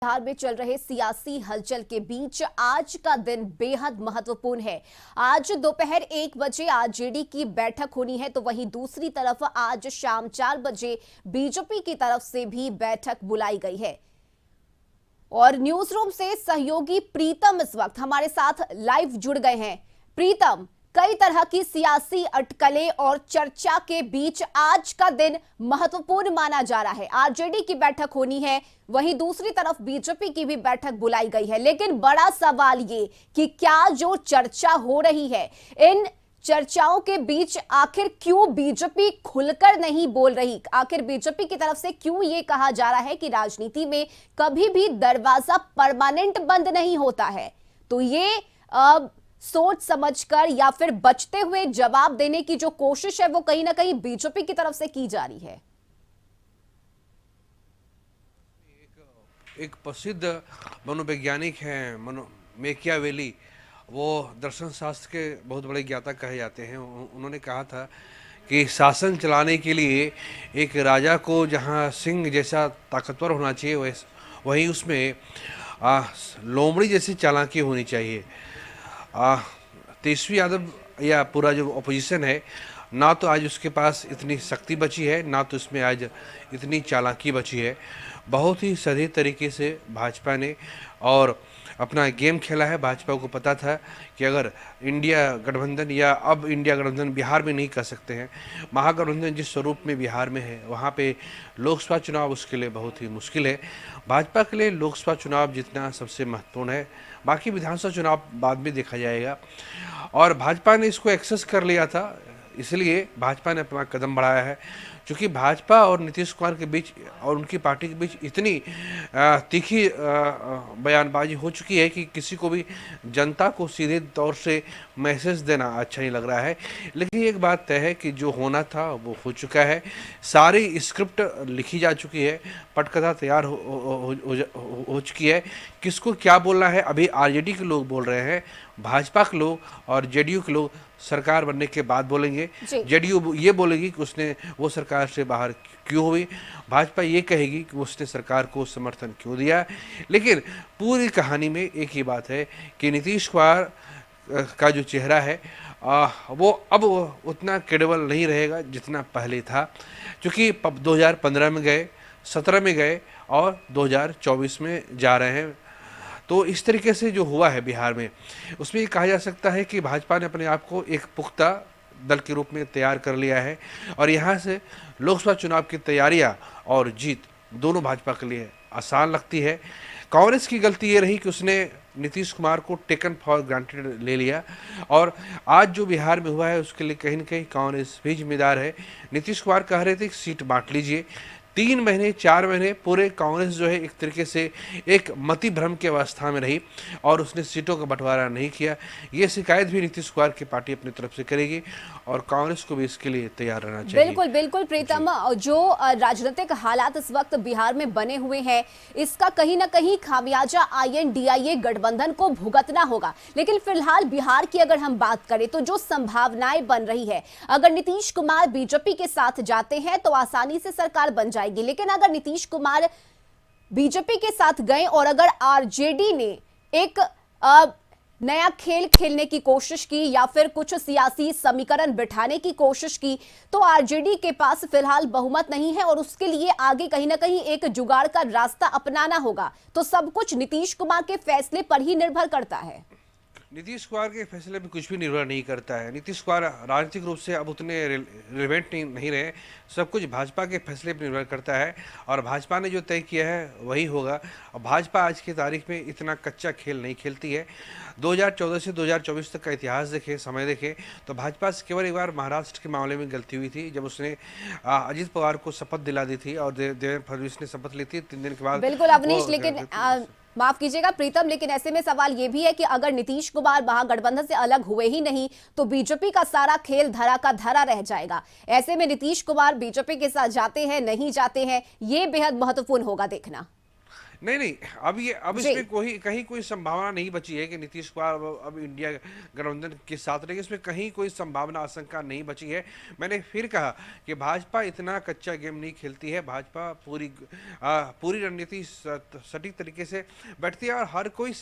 बिहार में चल रहे सियासी हलचल के बीच आज का दिन बेहद महत्वपूर्ण है। आज दोपहर 1 बजे आरजेडी की बैठक होनी है, तो वहीं दूसरी तरफ आज शाम 4 बजे बीजेपी की तरफ से भी बैठक बुलाई गई है। और न्यूज रूम से सहयोगी प्रीतम इस वक्त हमारे साथ लाइव जुड़ गए हैं। प्रीतम, कई तरह की सियासी अटकलें और चर्चा के बीच आज का दिन महत्वपूर्ण माना जा रहा है। आरजेडी की बैठक होनी है, वहीं दूसरी तरफ बीजेपी की भी बैठक बुलाई गई है। लेकिन बड़ा सवाल ये कि क्या जो चर्चा हो रही है, इन चर्चाओं के बीच आखिर क्यों बीजेपी खुलकर नहीं बोल रही? आखिर बीजेपी की तरफ से क्यों ये कहा जा रहा है कि राजनीति में कभी भी दरवाजा परमानेंट बंद नहीं होता है? तो ये सोच समझकर या फिर बचते हुए जवाब देने की जो कोशिश है वो कहीं ना कहीं बीजेपी की तरफ से की जा रही है। एक प्रसिद्ध मनोवैज्ञानिक हैं मैकियावेली, वो दर्शन शास्त्र के बहुत बड़े ज्ञाता कहे जाते हैं। उन्होंने कहा था कि शासन चलाने के लिए एक राजा को जहाँ सिंह जैसा ताकतवर होना चाहिए, वहीं उसमें लोमड़ी जैसी चालाकी होनी चाहिए। तेजस्वी यादव या पूरा जो अपोजिशन है, ना तो आज उसके पास इतनी शक्ति बची है, ना तो उसमें आज इतनी चालाकी बची है। बहुत ही सही तरीके से भाजपा ने और अपना गेम खेला है। भाजपा को पता था कि अगर इंडिया गठबंधन या अब इंडिया गठबंधन बिहार में नहीं कर सकते हैं, महागठबंधन जिस स्वरूप में बिहार में है, वहाँ पे लोकसभा चुनाव उसके लिए बहुत ही मुश्किल है। भाजपा के लिए लोकसभा चुनाव जितना सबसे महत्वपूर्ण है, बाकी विधानसभा चुनाव बाद में देखा जाएगा। और भाजपा ने इसको एक्सेस कर लिया था, इसलिए भाजपा ने अपना कदम बढ़ाया है। क्योंकि भाजपा और नीतीश कुमार के बीच और उनकी पार्टी के बीच इतनी तीखी बयानबाजी हो चुकी है कि किसी को भी जनता को सीधे तौर से मैसेज देना अच्छा नहीं लग रहा है। लेकिन एक बात तय है कि जो होना था वो हो चुका है। सारी स्क्रिप्ट लिखी जा चुकी है, पटकथा तैयार हो चुकी है। किसको क्या बोलना है अभी आरजेडी के लोग बोल रहे हैं, भाजपा के लोग और जेडीयू के लोग सरकार बनने के बाद बोलेंगे। जेडीयू ये बोलेगी कि उसने वो सरकार से बाहर क्यों हुई, भाजपा ये कहेगी कि उसने सरकार को समर्थन क्यों दिया। लेकिन पूरी कहानी में एक ही बात है कि नीतीश कुमार का जो चेहरा है वो अब उतना क्रेडिबल नहीं रहेगा जितना पहले था। क्योंकि 2015 में गए, 17 में गए और 2024 में जा रहे हैं। तो इस तरीके से जो हुआ है बिहार में, उसमें ये कहा जा सकता है कि भाजपा ने अपने आप को एक पुख्ता दल के रूप में तैयार कर लिया है। और यहाँ से लोकसभा चुनाव की तैयारियाँ और जीत दोनों भाजपा के लिए आसान लगती है। कांग्रेस की गलती ये रही कि उसने नीतीश कुमार को टेकन फॉर ग्रांटेड ले लिया, और आज जो बिहार में हुआ है उसके लिए कहीं न कहीं कांग्रेस भी जिम्मेदार है। नीतीश कुमार कह रहे थे कि सीट बांट लीजिए। 3 महीने 4 महीने पूरे कांग्रेस जो है एक तरीके से एक मति भ्रम की अवस्था में रही और उसने सीटों का बंटवारा नहीं किया। ये शिकायत भी नीतीश कुमार की पार्टी अपनी तरफ से करेगी और कांग्रेस को भी इसके लिए तैयार रहना चाहिए। बिल्कुल बिल्कुल प्रीतम, जो राजनीतिक हालात इस वक्त बिहार में बने हुए हैं, इसका कहीं ना कहीं खामियाजा INDIA गठबंधन को भुगतना होगा। लेकिन फिलहाल बिहार की अगर हम बात करें तो जो संभावनाएं बन रही है, अगर नीतीश कुमार बीजेपी के साथ जाते हैं तो आसानी से सरकार बन जाएगी। लेकिन अगर नीतीश कुमार बीजेपी के साथ गए और अगर आरजेडी ने एक नया खेल खेलने की कोशिश की या फिर कुछ सियासी समीकरण बिठाने की कोशिश की, तो आरजेडी के पास फिलहाल बहुमत नहीं है और उसके लिए आगे कहीं ना कहीं एक जुगाड़ का रास्ता अपनाना होगा। तो सब कुछ नीतीश कुमार के फैसले पर ही निर्भर करता है। नीतीश कुमार के फैसले में कुछ भी निर्भर नहीं करता है। नीतीश कुमार राजनीतिक रूप से अब उतने रिलेवेंट नहीं रहे। सब कुछ भाजपा के फैसले पर निर्भर करता है और भाजपा ने जो तय किया है वही होगा। और भाजपा आज की तारीख में इतना कच्चा खेल नहीं खेलती है। 2014 से 2024 तक का इतिहास देखें, समय देखें, तो भाजपा से केवल एक बार महाराष्ट्र के मामले में गलती हुई थी, जब उसने अजित पवार को शपथ दिला दी थी और देवेंद्र फडणवीस ने शपथ ली थी 3 दिन के बाद। बिल्कुल अवनीश, लेकिन माफ कीजिएगा प्रीतम, लेकिन ऐसे में सवाल यह भी है कि अगर नीतीश कुमार महागठबंधन से अलग हुए ही नहीं तो बीजेपी का सारा खेल धरा का धरा रह जाएगा। ऐसे में नीतीश कुमार बीजेपी के साथ जाते हैं नहीं जाते हैं, ये बेहद महत्वपूर्ण होगा देखना। नहीं नहीं, अब जी। इसमें कहीं कोई संभावना नहीं बची है कि नीतीश कुमार अब इंडिया गठबंधन के साथ रहेंगे। इसमें कहीं कोई संभावना आशंका नहीं बची है। मैंने फिर कहा कि भाजपा इतना कच्चा गेम नहीं खेलती है। भाजपा पूरी रणनीति सटीक तरीके से बैठती है और हर कोई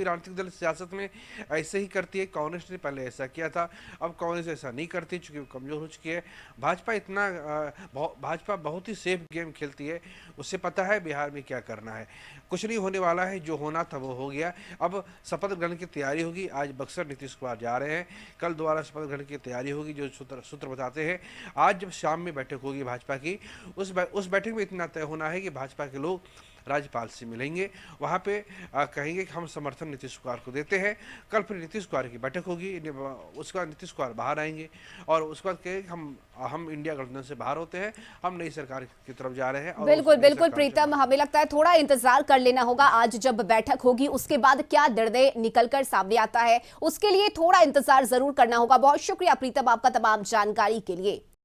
राजनीतिक दल सियासत में ऐसे ही करती है। कांग्रेस ने पहले ऐसा किया था, अब कांग्रेस ऐसा नहीं करती चूंकि वो कमजोर हो चुकी है। भाजपा बहुत ही सेफ गेम खेलती है। उससे पता है बिहार में क्या करना है। कुछ नहीं होने वाला है, जो होना था वो हो गया। अब शपथ ग्रहण की तैयारी होगी। आज बक्सर नीतीश कुमार जा रहे हैं, कल दोबारा शपथ ग्रहण की तैयारी होगी, जो सूत्र बताते हैं। आज जब शाम में बैठक होगी भाजपा की, उस बैठक में इतना तय होना है कि भाजपा के लोग राज्यपाल से मिलेंगे, वहाँ पे कहेंगे कि हम समर्थन नीतीश कुमार को देते हैं। कल फिर नीतीश कुमार की बैठक होगी, उसके बाद नीतीश कुमार बाहर आएंगे और उसके बाद कहेंगे हम इंडिया गठबंधन से बाहर होते हैं, हम नई सरकार की तरफ जा रहे हैं। और बिल्कुल नई बिल्कुल सरकार प्रीतम, हमें लगता है थोड़ा इंतजार कर लेना होगा। आज जब बैठक होगी उसके बाद क्या निर्णय निकलकर सामने आता है, उसके लिए थोड़ा इंतजार जरूर करना होगा। बहुत शुक्रिया प्रीतम आपका तमाम जानकारी के लिए।